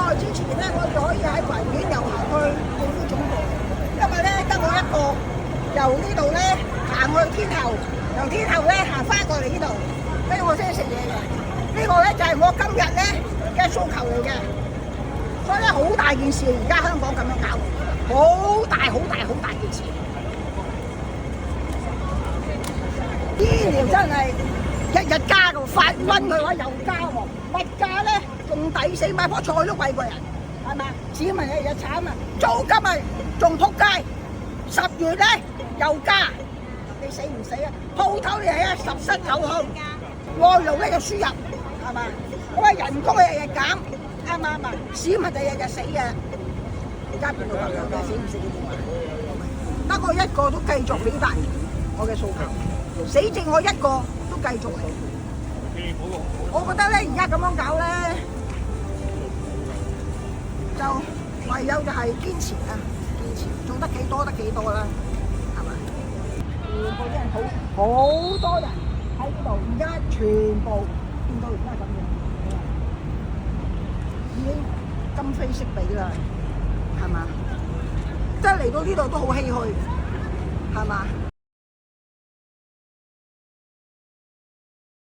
在之前咧，我哋可以喺維園遊行去政府總部，因為咧得我一個由呢度咧行去天后，由天后咧行翻過嚟呢度，所以我先食嘢嘅。呢個咧就係我今日咧嘅訴求嚟嘅，所以咧好大件事，而家香港咁樣搞，好大件事。醫療真係日日加㗎，發瘟佢話又加喎，物價咧仲抵死，買棵菜都貴過人，係嘛？市民日日慘啊，租金啊仲仆街，10月咧又加，你死唔死啊？鋪頭你係啊十室九空，外勞咧就輸入，係嘛？咁啊人工日日減，啱唔啱啊？市民就日日死嘅，而家邊度話嘅死唔死嘅話，得我一個都繼續表達我嘅訴求，死剩我一個都繼續嚟。我覺得咧而家咁樣搞咧，就唯有就係堅持啊，堅持做得幾多得幾多啦，係咪？全部啲人好多人喺呢度，而家全部見到而家咁樣，已經今非昔比啦，係嘛？即係嚟到呢度都好唏噓，係嘛？